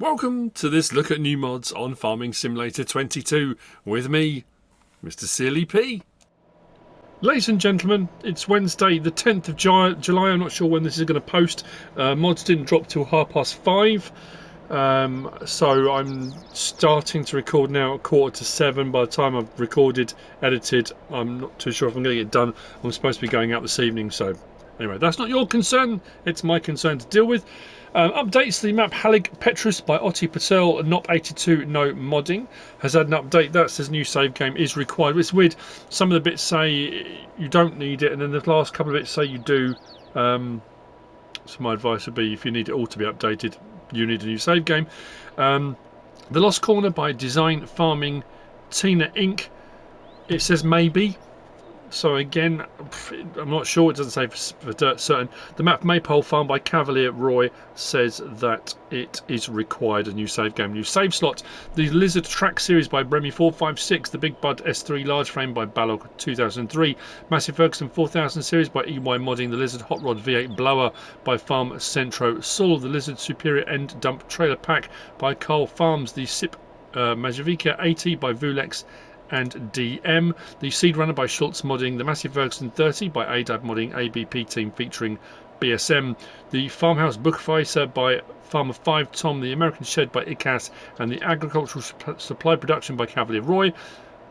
Welcome to this look at new mods on Farming Simulator 22 with me, MrSealyp. Ladies and gentlemen, it's Wednesday the 10th of July. I'm not sure when this is going to post. Mods didn't drop till 5:30. So I'm starting to record now at 6:45. By the time I've recorded, edited, I'm not too sure if I'm going to get done. I'm supposed to be going out this evening, so anyway, that's not your concern, it's my concern to deal with. Updates to the map Halig Petrus by Otti Patel, NOP82 no modding has had an update that says new save game is required. It's weird, some of the bits say you don't need it and then the last couple of bits say you do. So my advice would be if you need it all to be updated, you need a new save game. The Lost Corner by Design Farming Tina Inc. It says maybe. So again, I'm not sure, it doesn't say for certain. The map Maypole Farm by Cavalier Roy says that it is required a new save game, new save slot. The Lizard Track Series by Remy 456, the Big Bud S3 Large Frame by Bale 2003, Massey Ferguson 4000 Series by EY Modding, the Lizard Hot Rod V8 Blower by Farm Centro Sul, the Lizard Superior End Dump Trailer Pack by Carl Farms, the SIP Majevica 80 by Volex and DM, the Seed Runner by Schultz Modding, the Massey Ferguson 30 by Adub Modding ABP team featuring BSM, the Farmhouse Bookficer by Farmer 5 Tom, the American Shed by ICAS, and the Agricultural Supply Production by Cavalier Roy,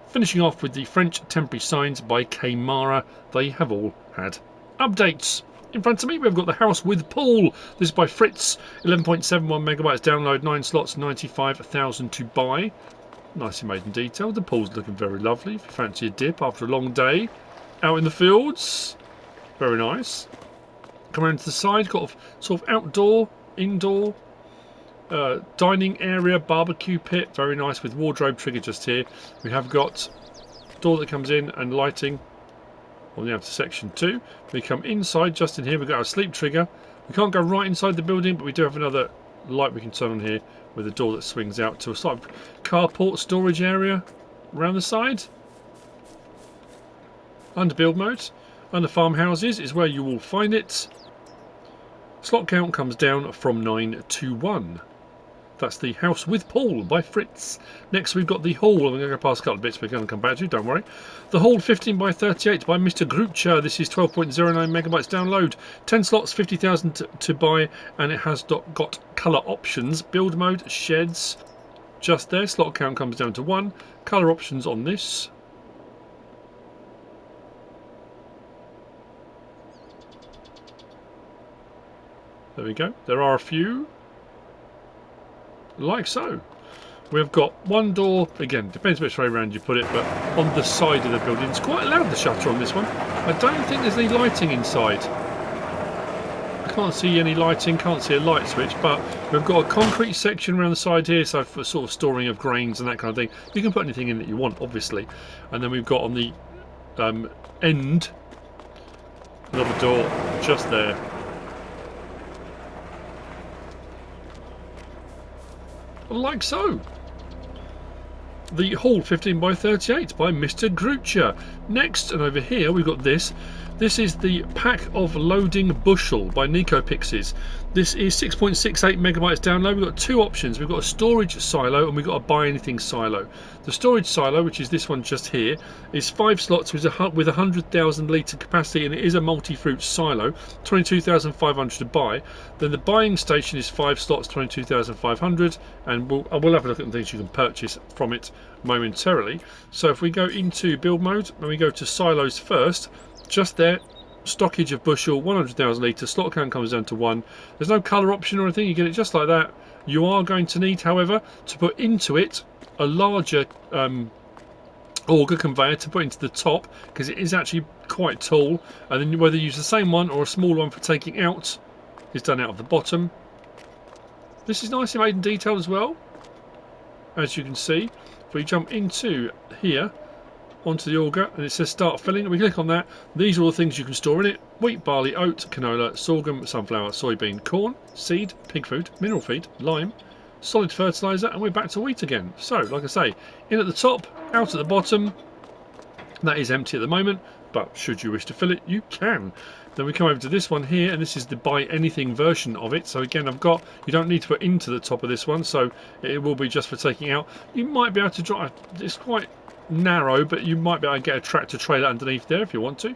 finishing off with the French Temporary Signs by Kmara. They have all had updates. In front of me we've got the House with Pool. This is by Frits, 11.71 megabytes download, 9 slots, 95,000 to buy. Nicely made in detail. The pool's looking very lovely if you fancy a dip after a long day out in the fields. Very nice. Come around to the side, got a sort of outdoor, indoor dining area, barbecue pit. Very nice with wardrobe trigger just here. We have got a door that comes in and lighting on the outer section too. We come inside just in here. We've got our sleep trigger. We can't go right inside the building, but we do have another light we can turn on here with a door that swings out to a sort of carport storage area around the side. Under build mode, under farmhouses is where you will find it. Slot count comes down from 9 to 1. That's the House with Pool by Frits. Next we've got the Hall. I'm going to go past a couple of bits we're going to come back to, don't worry. The Hall 15 by 38 by Mr. Grucher. This is 12.09 megabytes download. 10 slots, 50,000 to buy, and it has got colour options. Build mode, sheds, just there. Slot count comes down to 1. Colour options on this. There we go. There are a few. Like so. We've got one door, again, depends which way around you put it, but on the side of the building. It's quite loud, the shutter on this one. I don't think there's any lighting inside. I can't see any lighting, can't see a light switch, but we've got a concrete section around the side here, so for sort of storing of grains and that kind of thing. You can put anything in that you want, obviously. And then we've got on the end, another door just there. Like so. The Hall 15 by 38 by Mr. Grucher. Next, and over here we've got this. This is the Pack of Loading Bushel by NicoPixes. This is 6.68 megabytes download. We've got two options. We've got a storage silo and we've got a buy anything silo. The storage silo, which is this one just here, is 5 slots with 100,000 litre capacity, and it is a multi-fruit silo. 22,500 to buy. Then the buying station is 5 slots, 22,500, and we'll have a look at the things you can purchase from it momentarily. So if we go into build mode and we go to silos first, just there, stockage of Bushel, 100,000 litre, slot count comes down to 1. There's no colour option or anything, you get it just like that. You are going to need, however, to put into it a larger auger conveyor to put into the top, because it is actually quite tall, and then whether you use the same one or a small one for taking out is done out of the bottom. This is nicely made in detail as well, as you can see. If we jump into here, onto the auger, and it says start filling, and we click on that. These are all the things you can store in it: wheat, barley, oat, canola, sorghum, sunflower, soybean, corn, seed, pig food, mineral feed, lime, solid fertilizer, and we're back to wheat again. So like I say, in at the top, out at the bottom. That is empty at the moment, but should you wish to fill it, you can. Then we come over to this one here, and this is the buy anything version of it. So again, you don't need to put into the top of this one, so it will be just for taking out. You might be able to drive, it's quite narrow, but you might be able to get a tractor trailer underneath there if you want to.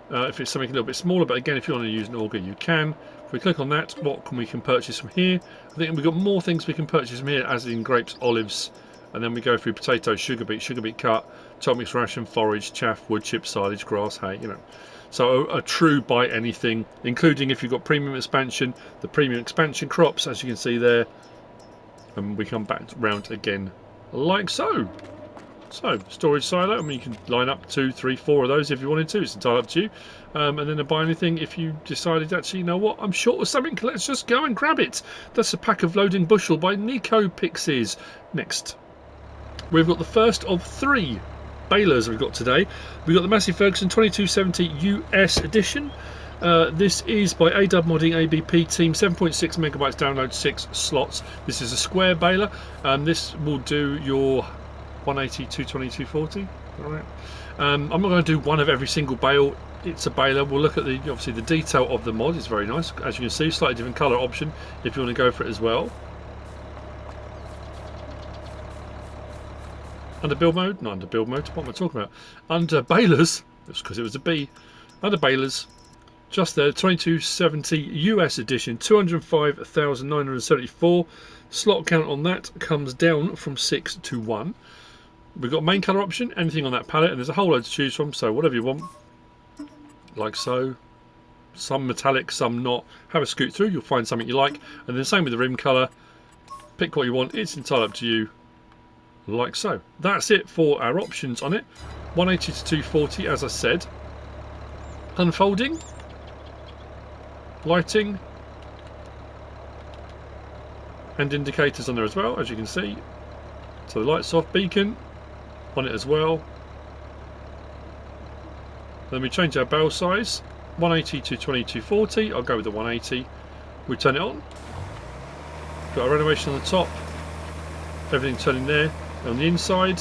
If it's something a little bit smaller, but again, if you want to use an auger, you can. If we click on that, what can we purchase from here? I think we've got more things we can purchase from here, as in grapes, olives, and then we go through potatoes, sugar beet cut, top mix ration, forage, chaff, wood chip, silage, grass, hay, you know. So a true buy anything, including if you've got premium expansion, the premium expansion crops, as you can see there. And we come back round again like so. So, storage silo, I mean, you can line up 2, 3, 4 of those if you wanted to. It's entirely up to you. And then to buy anything, if you decided, actually, you know what, I'm short of something, let's just go and grab it. That's a pack of loading bushel by NicoPixes. Next, we've got the first of 3 balers we've got today. We've got the Massey Ferguson 2270 US edition. This is by Adub ABP team, 7.6 megabytes download, 6 slots. This is a square baler. This will do your 180, 220, 240. All right. I'm not going to do one of every single bale. It's a baler. We'll look at obviously the detail of the mod. It's very nice, as you can see. Slightly different colour option if you want to go for it as well. Under build mode, not under build mode. What am I talking about? Under balers. It's because it was a B. Under balers, just there. 2270 US edition, 205,974. Slot count on that comes down from 6 to 1. We've got main colour option, anything on that palette, and there's a whole load to choose from, so whatever you want, like so. Some metallic, some not. Have a scoot through, you'll find something you like, and then same with the rim colour. Pick what you want, it's entirely up to you, like so. That's it for our options on it. 180 to 240, as I said. Unfolding, lighting, and indicators on there as well, as you can see. So the lights off, beacon on it as well. Then we change our bale size, 180 to 2240. I'll go with the 180. We turn it on. Got our animation on the top. Everything turning there. On the inside,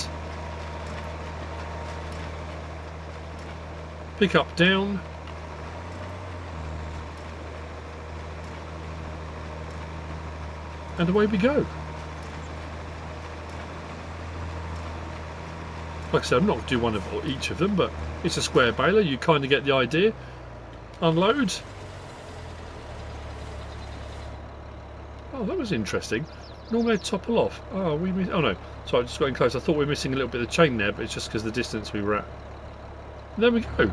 pick up, down. And away we go. Like I said, I'm not going to do one of each of them, but it's a square baler. You kind of get the idea. Unload. Oh, that was interesting. Normally they topple off. Oh, we missed. Oh no, sorry, I just got in close. I thought we were missing a little bit of the chain there, but it's just because of the distance we were at. And there we go.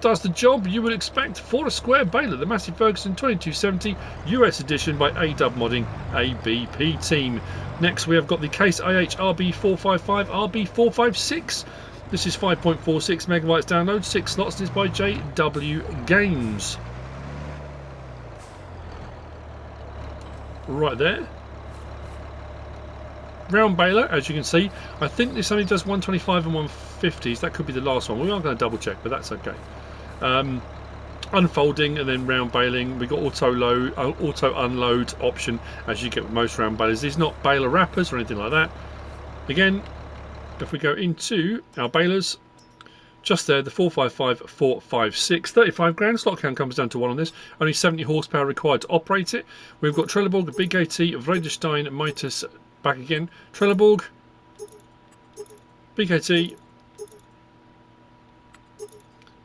Does the job you would expect for a square baler. The Massey Ferguson 2270 US edition by ADub ABP team. Next we have got the Case AH RB455 RB456. This is 5.46 megabytes download, 6 slots, and it's by JW Games. Right there. Round baler, as you can see. I think this only does 125 and 150s. That could be the last one. We are going to double check, but that's okay. Unfolding and then round baling. We've got auto unload option, as you get with most round balers. These are not baler wrappers or anything like that. Again, if we go into our balers, just there, the 455 456, 35 grand. Slot count comes down to 1 on this. Only 70 horsepower required to operate it. We've got Trelleborg, Big AT, Vredestein, Mitas, back again. Trelleborg, Big AT,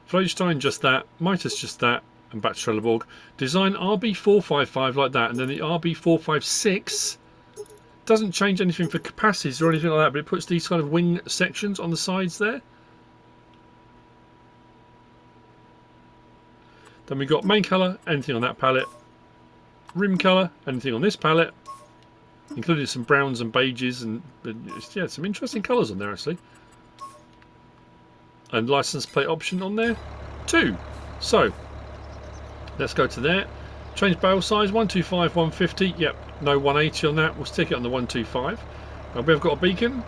Vredestein, just that, Mitas, just that, and back to Trelleborg. Design RB455 like that, and then the RB456 doesn't change anything for capacities or anything like that, but it puts these kind of wing sections on the sides there. Then we've got main colour, anything on that palette. Rim colour, anything on this palette, including some browns and beiges, and yeah, some interesting colours on there actually. And license plate option on there too. So let's go to there. Change bale size, 125, 150. Yep, no 180 on that. We'll stick it on the 125. We've got a beacon,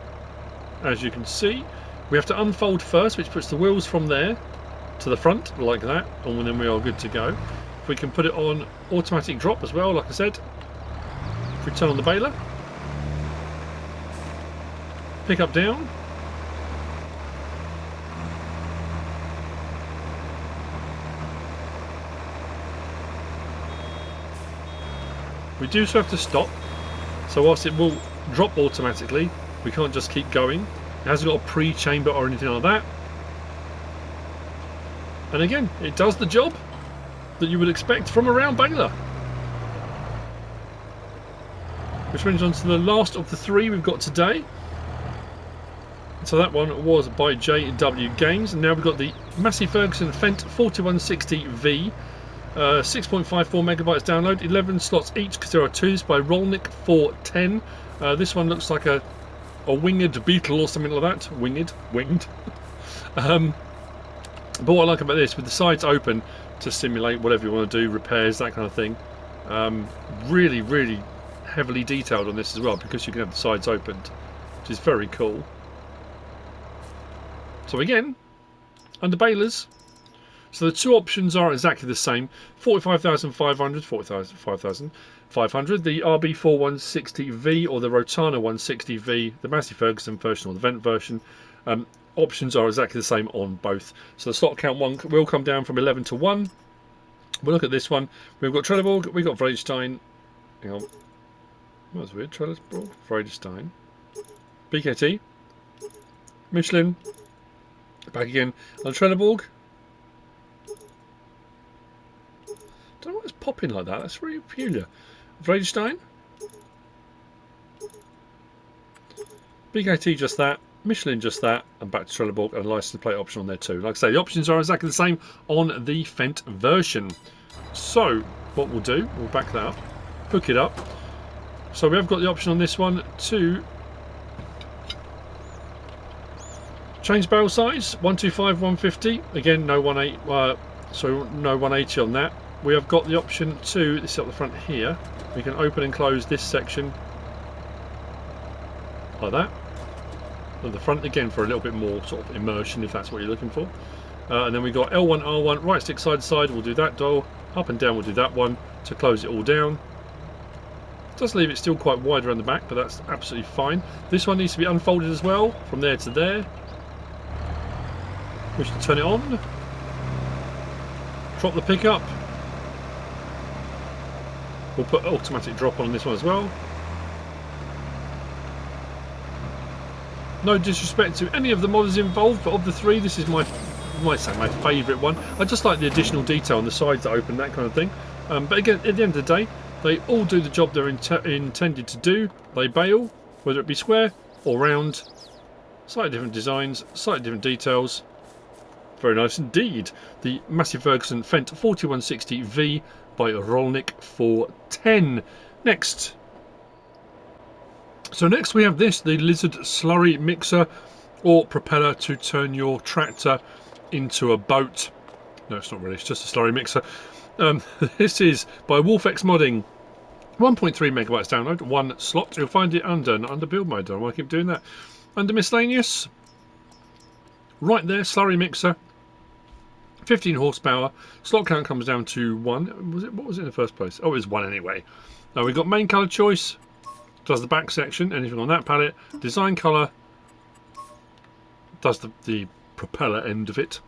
as you can see. We have to unfold first, which puts the wheels from there to the front like that, and then we are good to go. We can put it on automatic drop as well, like I said. If we turn on the baler, pick up, down. We do have to stop. So whilst it will drop automatically, we can't just keep going. It hasn't got a pre-chamber or anything like that. And again, it does the job that you would expect from a round baler. Which brings on to the last of the three we've got today. So that one was by JW Games, and now we've got the Massey Ferguson Fendt 4160V, 6.54 megabytes download, 11 slots each because there are twos, by Rolnick 410. This one looks like a winged beetle or something like that. Winged. But what I like about this, with the sides open to simulate whatever you want to do, repairs, that kind of thing, really, really heavily detailed on this as well, because you can have the sides opened, which is very cool. So again, under balers, so the two options are exactly the same: 45,500, 45,500, the RB4160V or the Rotana 160V, the Massey Ferguson version or the Fendt version. Options are exactly the same on both. So the slot count one will come down from 11 to 1. We'll look at this one. We've got Trelleborg, we've got Vredestein. Hang on. That was weird. Trelleborg, Vredestein, BKT, Michelin. Back again on Trelleborg. Don't know why it's popping like that. That's really peculiar. Vredestein, BKT just that, Michelin just that, and back to Trelleborg, and a license plate option on there too. Like I say, the options are exactly the same on the Fendt version. So what we'll do, we'll back that up, hook it up. So we have got the option on this one to change barrel size, 125, 150. Again, no 180. So no 180 on that. We have got the option to, this is up the front here, we can open and close this section like that. At the front again for a little bit more sort of immersion, if that's what you're looking for. And then we've got L1, R1, right stick side to side, we'll do that dial. Up and down, we'll do that one to close it all down. It does leave it still quite wide around the back, but that's absolutely fine. This one needs to be unfolded as well, from there to there. We should turn it on. Drop the pickup. We'll put automatic drop on this one as well. No disrespect to any of the modders involved, but of the three, this is my favourite one. I just like the additional detail on the sides that open, that kind of thing. But again, at the end of the day, they all do the job they're intended to do. They bale, whether it be square or round. Slightly different designs, slightly different details. Very nice indeed. The Massey Ferguson Fendt 4160V by Rolnick 410. Next. So next we have this, the Lizard Slurry Mixer, or propeller to turn your tractor into a boat. No, it's not really, it's just a slurry mixer. This is by WOLFex Modding. 1.3 megabytes download, one slot. You'll find it under build mode. I don't want to keep doing that. Under miscellaneous, right there, slurry mixer, 15 horsepower. Slot count comes down to 1. What was it in the first place? Oh, it was 1 anyway. Now we've got main colour choice. Does the back section, anything on that palette. Design colour does the propeller end of it.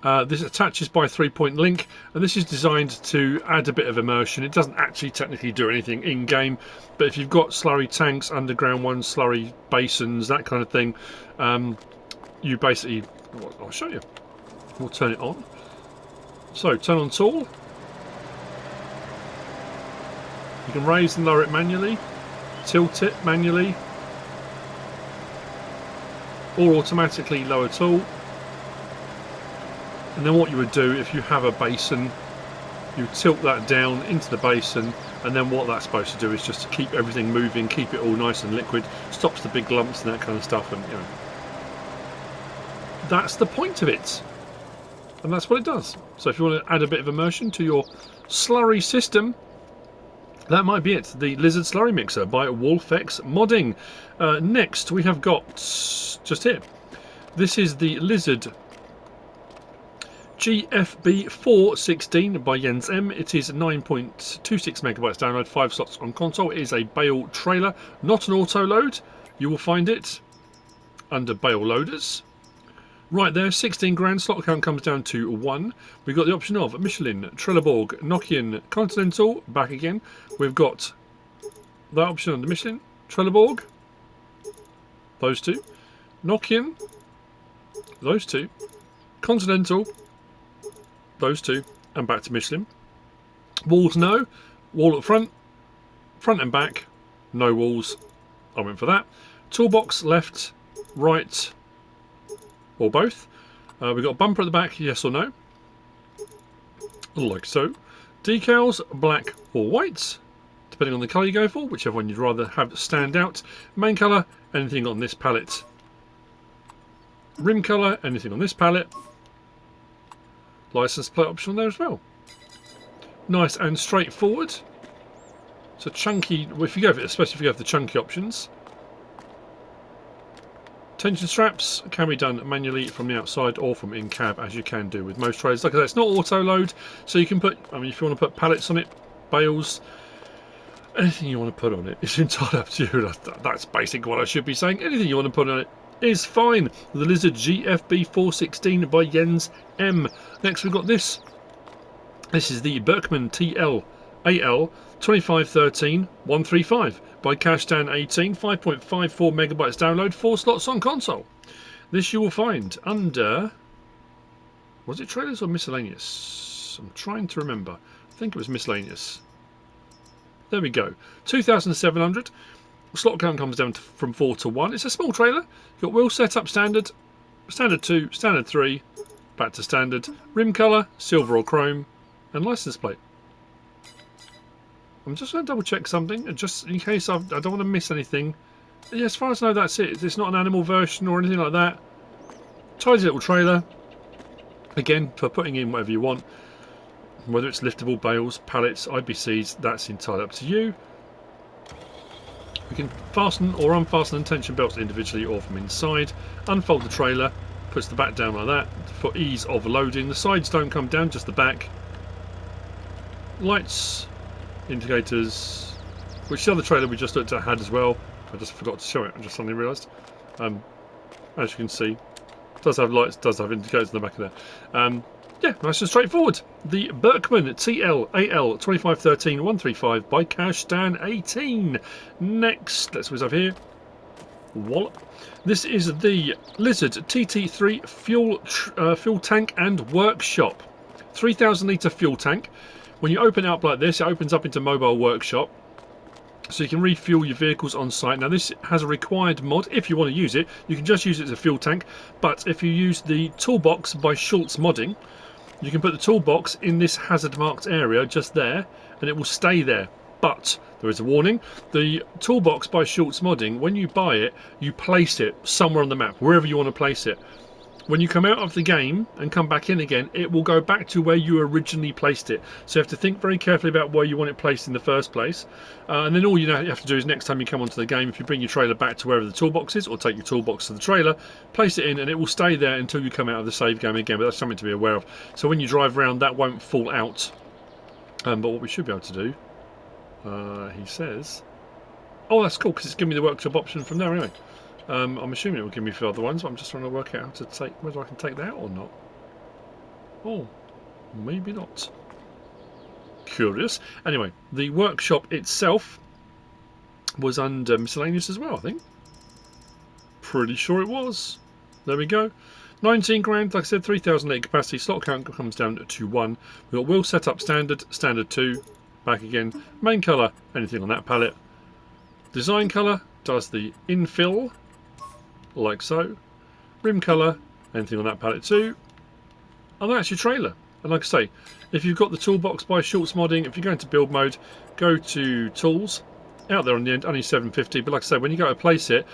This attaches by 3-point link, and this is designed to add a bit of immersion. It doesn't actually technically do anything in game, but if you've got slurry tanks, underground ones, slurry basins, that kind of thing, you basically, I'll show you. We'll turn it on. So turn on tool. You can raise and lower it manually, tilt it manually, or automatically lower tool. And then what you would do, if you have a basin, you tilt that down into the basin, and then what that's supposed to do is just to keep everything moving, keep it all nice and liquid, stops the big lumps and that kind of stuff, and you know, that's the point of it. And that's what it does. So if you want to add a bit of immersion to your slurry system, that might be it. The Lizard Slurry Mixer by WOLFex Modding. Next we have got, just here, this is the Lizard GFB416 by JensM. It is 9.26 megabytes download, 5 slots on console. It is a Bale trailer, not an auto load. You will find it under Bale loaders. Right there, 16 grand. Slot count comes down to 1. We've got the option of Michelin, Trelleborg, Nokian, Continental. Back again. We've got that option on the Michelin, Trelleborg. Those two. Nokian. Those two. Continental. Those two. And back to Michelin. Walls, no. Wall at front. Front and back. No walls. I went for that. Toolbox, left, right, or both. We've got a bumper at the back, yes or no. Like so. Decals, black or white, depending on the colour you go for, whichever one you'd rather have stand out. Main colour, anything on this palette. Rim colour, anything on this palette. License plate option on there as well. Nice and straightforward. So chunky, well, if you go for it, especially if you go for the chunky options. Tension straps can be done manually from the outside or from in cab, as you can do with most trailers. Like I said, it's not auto load, so you can put, I mean, if you want to put pallets on it, bales, anything you want to put on it, it's entirely up to you. That's basically what I should be saying. Anything you want to put on it is fine. The Lizard GFB 416 by JensM. Next we've got this. This is the Boeckmann TL AL 2513 135 by Cashdan18, 5.54 megabytes download, 4 slots on console. This you will find under, was it trailers or miscellaneous? I'm trying to remember. I think it was miscellaneous. There we go. 2,700. Slot count comes down from 4 to 1. It's a small trailer. You've got wheel setup standard, standard 2, standard 3, back to standard. Rim colour, silver or chrome, and license plate. I'm just going to double check something, just in case I don't want to miss anything. Yeah, as far as I know, that's it. It's not an animal version or anything like that. Tidy little trailer. Again, for putting in whatever you want. Whether it's liftable, bales, pallets, IBCs, that's entirely up to you. You can fasten or unfasten tension belts individually or from inside. Unfold the trailer, puts the back down like that for ease of loading. The sides don't come down, just the back. Lights, indicators, which the other trailer we just looked at had as well. I just forgot to show it, I just suddenly realised. As you can see, it does have lights, does have indicators in the back of there. Yeah, nice and straightforward. The Boeckmann TL AL 2513 135 by Cashdan18. Next, let's whiz over here. Wallop. This is the Lizard TT3 fuel tank and workshop. 3,000 litre fuel tank. When you open it up like this, it opens up into mobile workshop, so you can refuel your vehicles on site. Now this has a required mod. If you want to use it, you can just use it as a fuel tank, but if you use the toolbox by Schultz Modding, you can put the toolbox in this hazard marked area just there, and it will stay there. But there is a warning: the toolbox by Schultz Modding, when you buy it, you place it somewhere on the map, wherever you want to place it. When you come out of the game and come back in again, it will go back to where you originally placed it. So you have to think very carefully about where you want it placed in the first place. And then all you have to do is next time you come onto the game, if you bring your trailer back to wherever the toolbox is, or take your toolbox to the trailer, place it in, and it will stay there until you come out of the save game again. But that's something to be aware of. So when you drive around, that won't fall out. But what we should be able to do, he says... Oh, that's cool, because it's giving me the workshop option from there anyway. I'm assuming it will give me for other ones, but I'm just trying to work out how to take, whether I can take that out or not. Oh, maybe not. Curious. Anyway, the workshop itself was under miscellaneous as well, I think. Pretty sure it was. There we go. 19 grand, like I said, 3,000 litre capacity. Slot count comes down to 1. We've got wheel setup standard, standard 2. Back again. Main colour, anything on that palette. Design colour does the infill, like so. Rim colour, anything on that palette too. And that's your trailer. And like I say, if you've got the toolbox by Schultz Modding, if you go into build mode, go to tools. Out there on the end, only 750. But like I say, when you go to place it,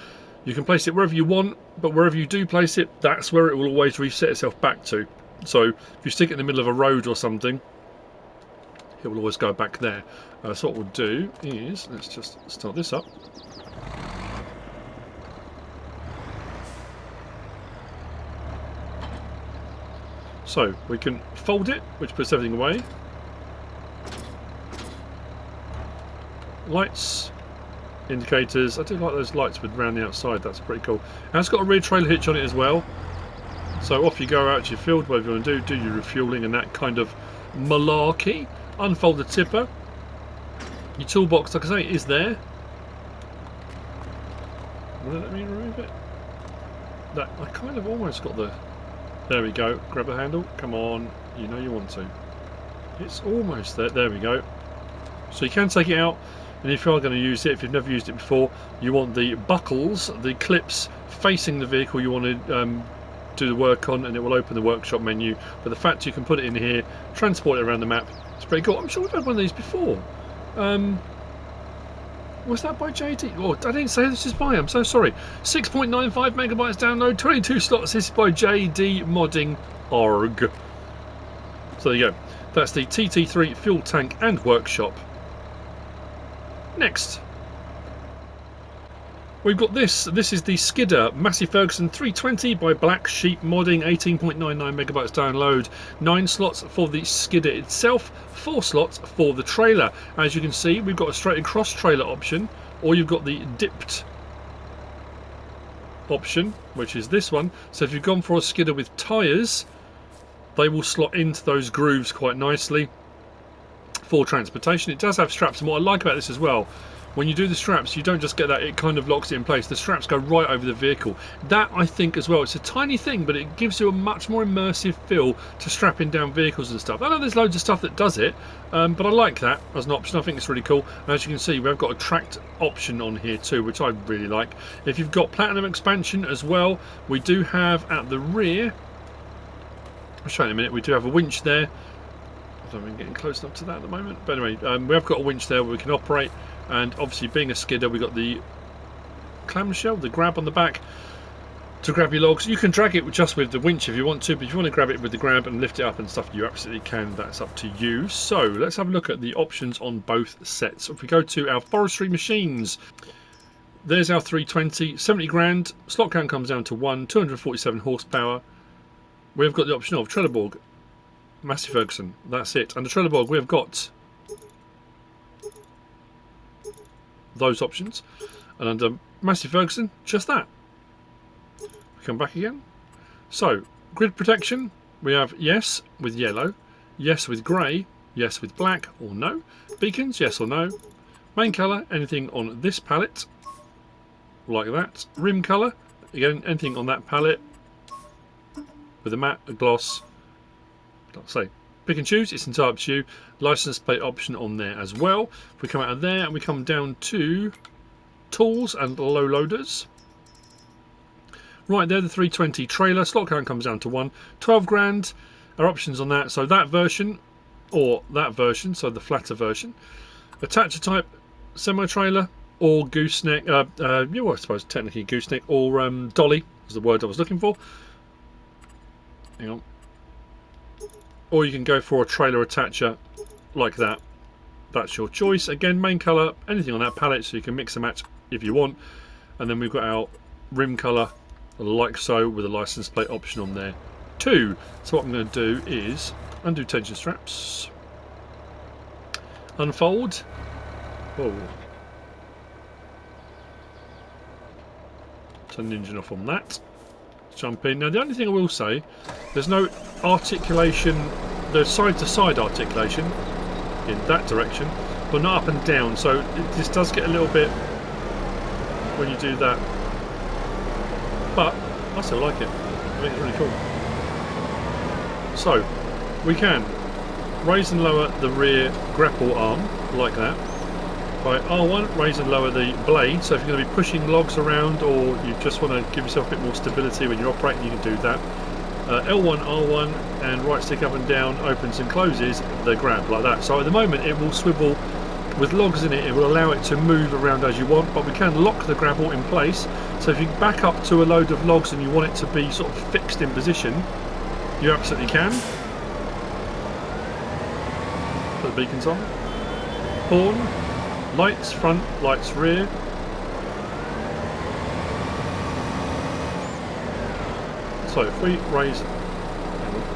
you can place it wherever you want, but wherever you do place it, that's where it will always reset itself back to. So if you stick it in the middle of a road or something, it will always go back there. So what we'll do is, let's just start this up. So we can fold it, which puts everything away. Lights, indicators. I do like those lights with around the outside. That's pretty cool. And it's got a rear trailer hitch on it as well. So off you go out to your field, whatever you want to do your refuelling and that kind of malarkey. Unfold the tipper. Your toolbox, like I say, is there. Will it let me remove it? That I kind of almost got the... There we go. Grab the handle. Come on. You know you want to. It's almost there. There we go. So you can take it out, and if you are going to use it, if you've never used it before, you want the buckles, the clips facing the vehicle you want to do the work on, and it will open the workshop menu. But the fact you can put it in here, transport it around the map, it's pretty cool. I'm sure we've had one of these before. Was that by JD? Oh, I didn't say this is by. I'm so sorry. 6.95 megabytes download, 22 slots. This is by JDModding org. So there you go. That's the TT3 fuel tank and workshop. Next, we've got this. This is the Skidder Massey Ferguson 320 by Blacksheep modding. 18.99 megabytes download. 9 slots for the Skidder itself. 4 slots for the trailer. As you can see, we've got a straight across trailer option, or you've got the dipped option, which is this one. So if you've gone for a Skidder with tyres, they will slot into those grooves quite nicely for transportation. It does have straps, and what I like about this as well, when you do the straps, you don't just get that, it kind of locks it in place. The straps go right over the vehicle. That, I think, as well, it's a tiny thing, but it gives you a much more immersive feel to strapping down vehicles and stuff. I know there's loads of stuff that does it, but I like that as an option. I think it's really cool. And as you can see, we've got a tracked option on here too, which I really like. If you've got Platinum expansion as well, we do have at the rear, I'll show you in a minute, we do have a winch there. I don't know if I'm getting close enough to that at the moment, but anyway, we have got a winch there where we can operate, and obviously being a skidder, we've got the clamshell, the grab on the back to grab your logs. You can drag it just with the winch if you want to, but if you want to grab it with the grab and lift it up and stuff, you absolutely can. That's up to you. So let's have a look at the options on both sets. If we go to our forestry machines, there's our 320, 70 grand, slot count comes down to 1, 247 horsepower. We've got the option of Trelleborg, Massey Ferguson, that's it. Under Trelleborg we've got those options, and under Massey Ferguson, just that. We come back again. So, grid protection, we have yes with yellow, yes with grey, yes with black, or no. Beacons, yes or no. Main colour, anything on this palette, like that. Rim colour, again, anything on that palette, with a matte, a gloss. So pick and choose, it's entirely up to you. License plate option on there as well. If we come out of there and we come down to tools and low loaders, right there, the 320 trailer, slot count comes down to 1, 12 grand. Our options on that, so that version or that version, so the flatter version. Attacher type, semi trailer, or gooseneck, well, I suppose technically gooseneck, or dolly is the word I was looking for. Hang on. Or you can go for a trailer attacher like that. That's your choice. Again, main colour, anything on that palette, so you can mix and match if you want. And then we've got our rim colour, like so, with a license plate option on there too. So what I'm going to do is undo tension straps, unfold. Whoa. Turn the engine off on that. Jump in. Now the only thing I will say, there's no articulation, there's side to side articulation in that direction, but not up and down, so this does get a little bit when you do that, but I still like it. I think it's really cool. So we can raise and lower the rear grapple arm like that. By R1, raise and lower the blade, so if you're going to be pushing logs around or you just want to give yourself a bit more stability when you're operating, you can do that. L1, R1 and right stick up and down opens and closes the grab like that. So at the moment it will swivel with logs in it, it will allow it to move around as you want, but we can lock the grapple in place. So if you back up to a load of logs and you want it to be sort of fixed in position, you absolutely can. Put the beacons on. Horn. Lights front, lights rear. So if we raise,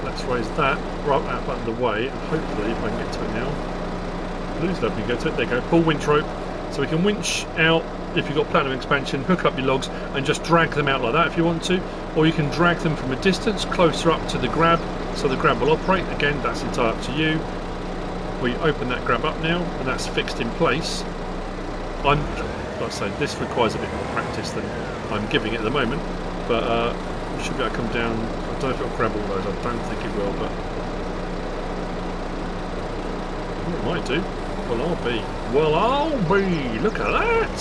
let's raise that right out of the way, and hopefully if I can get to it now, lose that, we go to it, there you go, pull winch rope, so we can winch out if you've got platinum expansion, hook up your logs and just drag them out like that if you want to, or you can drag them from a distance closer up to the grab so the grab will operate. Again, that's entirely up to you. We open that grab up now and that's fixed in place. Like I say, this requires a bit more practice than I'm giving it at the moment, but we should be able to come down. I don't know if it'll grab all those, I don't think it will, but it might do. Well, I'll be. Well, I'll be. Look at that.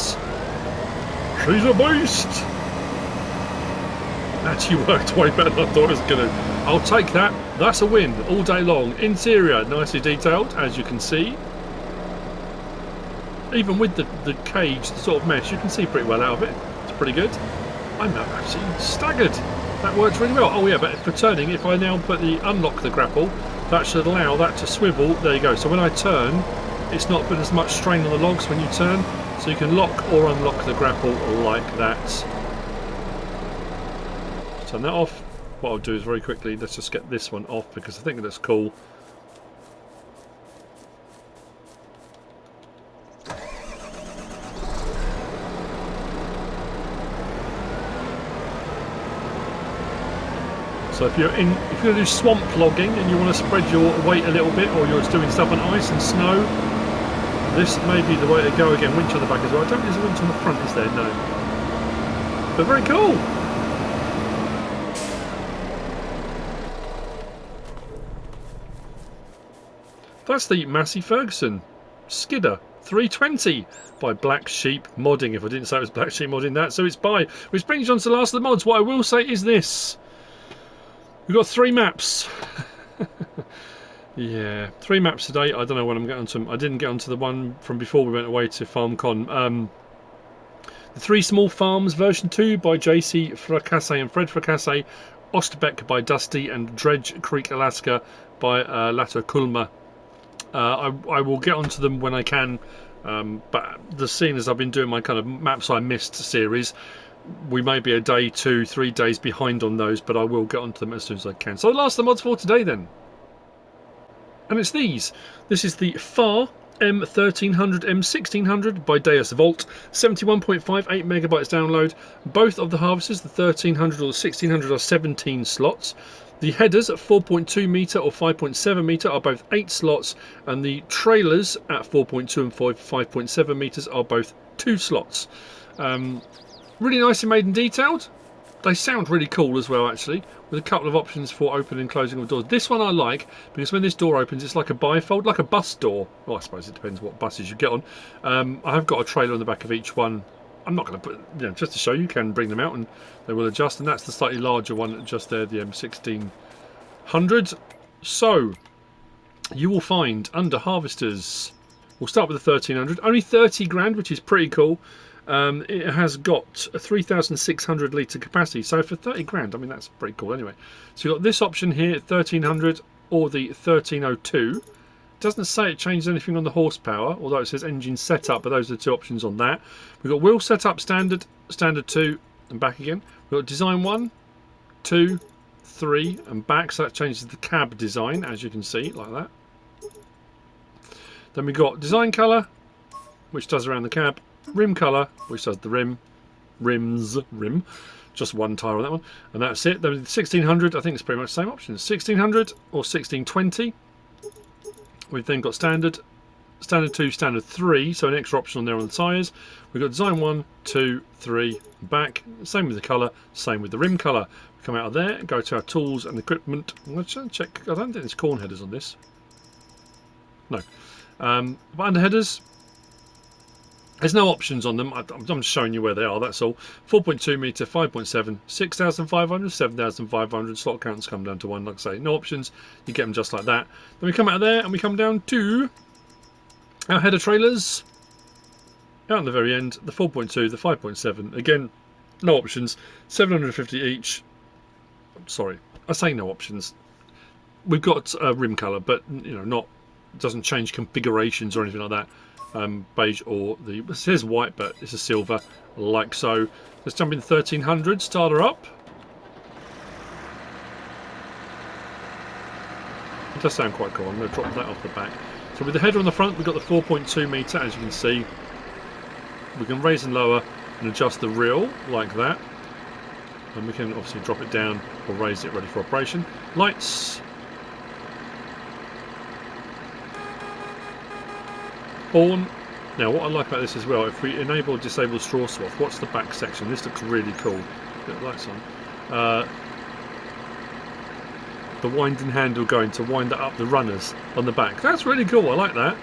She's a beast. Actually worked way better than I thought it was going to. I'll take that. That's a win all day long. Interior, nicely detailed, as you can see. Even with the cage, the sort of mesh, you can see pretty well out of it. It's pretty good. I'm absolutely staggered. That works really well. Oh yeah, but for turning, if I now unlock the grapple, that should allow that to swivel. There you go. So when I turn, it's not putting as much strain on the logs when you turn, so you can lock or unlock the grapple like that. Turn that off. What I'll do is very quickly, let's just get this one off because I think that's cool. So if you're going to do swamp logging and you want to spread your weight a little bit, or you're just doing stuff on ice and snow, this may be the way to go. Again, winch on the back as well. I don't think there's a winch on the front, is there? No. But very cool. That's the Massey Ferguson Skidder 320 by Blacksheep Modding. If I didn't say it was Blacksheep Modding that, so it's by. Which brings you on to the last of the mods. What I will say is this. We've got 3 maps. Yeah, 3 maps today. I don't know when I'm getting onto them. I didn't get onto the one from before we went away to FarmCon. The 3 Small Farms version 2 by JC Fracasse and Fred Fracasse, Ostbeck by Dusty, and Dredge Creek Alaska by Lato Kulma. I will get onto them when I can, but the scene as I've been doing my kind of Maps I Missed series, we may be a day, 2, 3 days behind on those, but I will get onto them as soon as I can. So the last of the mods for today then. And it's these. This is the Fahr M1300 M1600 by Deus Volt, 71.58 megabytes download. Both of the harvesters, the 1300 or the 1600, are 17 slots. The headers at 4.2 metre or 5.7 metre are both 8 slots, and the trailers at 4.2 and 5.7 metres are both 2 slots. Really nicely made and detailed. They sound really cool as well, actually, with a couple of options for opening and closing of doors. This one I like because when this door opens, it's like a bifold, like a bus door. Well, I suppose it depends what buses you get on. I have got a trailer on the back of each one. I'm not going to put, just to show you can bring them out and they will adjust. And that's the slightly larger one just there, the M1600. So you will find under harvesters, we'll start with the 1300, only 30 grand, which is pretty cool. It has got a 3,600 litre capacity, so for 30 grand, I mean, that's pretty cool anyway. So you've got this option here, 1300 or the 1302. It doesn't say it changes anything on the horsepower, although it says engine setup, but those are the 2 options on that. We've got wheel setup, standard, standard 2 and back again. We've got design 1, 2, 3 and back, so that changes the cab design, as you can see, like that. Then we've got design colour, which does around the cab. Rim colour, which does the rim, just one tyre on that one, and that's it. Then 1600, I think it's pretty much the same options. 1600 or 1620. We've then got standard, standard 2, standard 3, so an extra option on there on the tyres. We've got design 1, 2, 3, back. Same with the colour, same with the rim colour. We come out of there, go to our tools and equipment. I'm going to check. I don't think there's corn headers on this. No. But under headers, there's no options on them. I'm just showing you where they are, that's all. 4.2 metre, 5.7, 6,500, 7,500. Slot counts come down to 1, like I say. No options. You get them just like that. Then we come out of there and we come down to our header trailers. Out on the very end, the 4.2, the 5.7. Again, no options. 750 each. Sorry, I say no options. We've got rim colour, but not doesn't change configurations or anything like that. Beige or it says white, but it's a silver, like so. Let's jump in 1300, start her up. It does sound quite cool. I'm going to drop that off the back. So with the header on the front, we've got the 4.2 metre, as you can see. We can raise and lower and adjust the reel like that. And we can obviously drop it down or raise it ready for operation. Lights. Horn. Now what I like about this as well, if we enable disable straw swath, what's the back section? This looks really cool. Get the lights on. The winding handle going to wind up the runners on the back. That's really cool, I like that.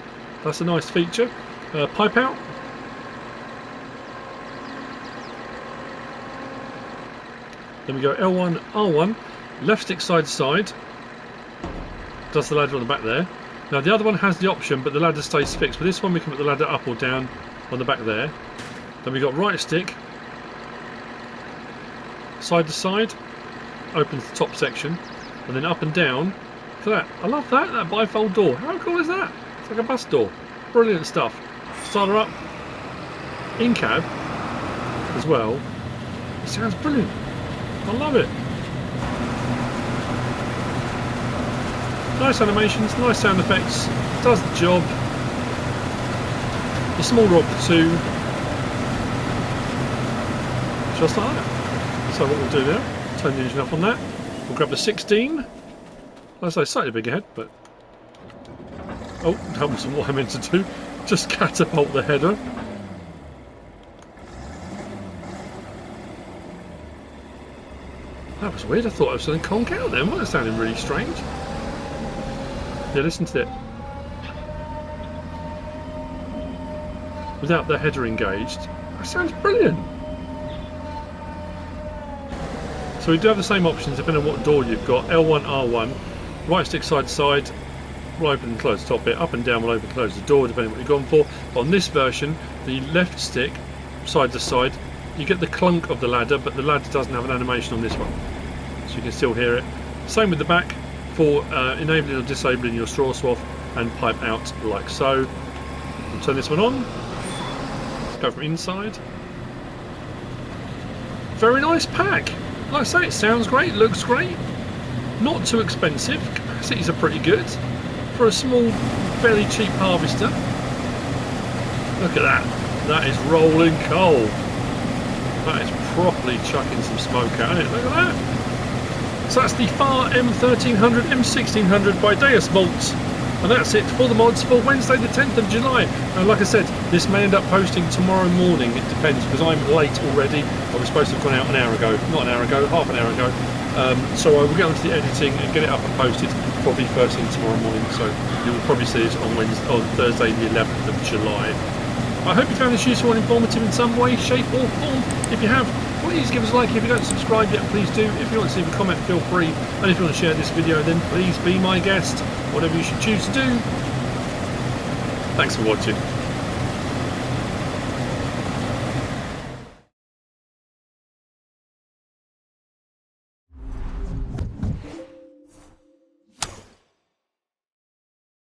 That's a nice feature. Pipe out. Then we go L1, R1, left stick side to side. Does the ladder on the back there. Now the other one has the option, but the ladder stays fixed. But this one we can put the ladder up or down on the back there. Then we got right stick, side to side, opens the top section, and then up and down. Look at that. I love that bifold door. How cool is that? It's like a bus door. Brilliant stuff. Starter up, in cab as well. It sounds brilliant. I love it. Nice animations, nice sound effects, does the job. The small rod for 2. Just like that. So what we'll do now, turn the engine up on that. We'll grab the 16. As I say, slightly bigger head, but... Oh, that wasn't what I meant to do. Just catapult the header. That was weird, I thought I was something conk out then. Well, that sounded really strange. Yeah, listen to it. Without the header engaged. That sounds brilliant. So we do have the same options depending on what door you've got. L1, R1, right stick side to side, will open and close the top bit, up and down will open and close the door depending on what you've gone for. But on this version, the left stick side to side, you get the clunk of the ladder, but the ladder doesn't have an animation on this one. So you can still hear it. Same with the back for enabling or disabling your straw swath and pipe out like so. We'll turn this one on. Let's go from inside. Very nice pack. Like I say, it sounds great, looks great. Not too expensive. Capacities are pretty good. For a small, fairly cheap harvester. Look at that. That is rolling coal. That is properly chucking some smoke out, isn't it? Look at that. So that's the Fahr M1300 M1600 by JDModding. And that's it for the mods for Wednesday the 10th of July. And like I said, this may end up posting tomorrow morning. It depends because I'm late already. I was supposed to have gone out an hour ago. Not an hour ago, half an hour ago. So I will get onto the editing and get it up and posted probably first thing tomorrow morning. So you will probably see it on Thursday the 11th of July. I hope you found this useful and informative in some way, shape or form. If you have, please give us a like. If you don't subscribe yet, please do. If you want to leave a comment, feel free. And if you want to share this video, then please be my guest. Whatever you should choose to do. Thanks for watching.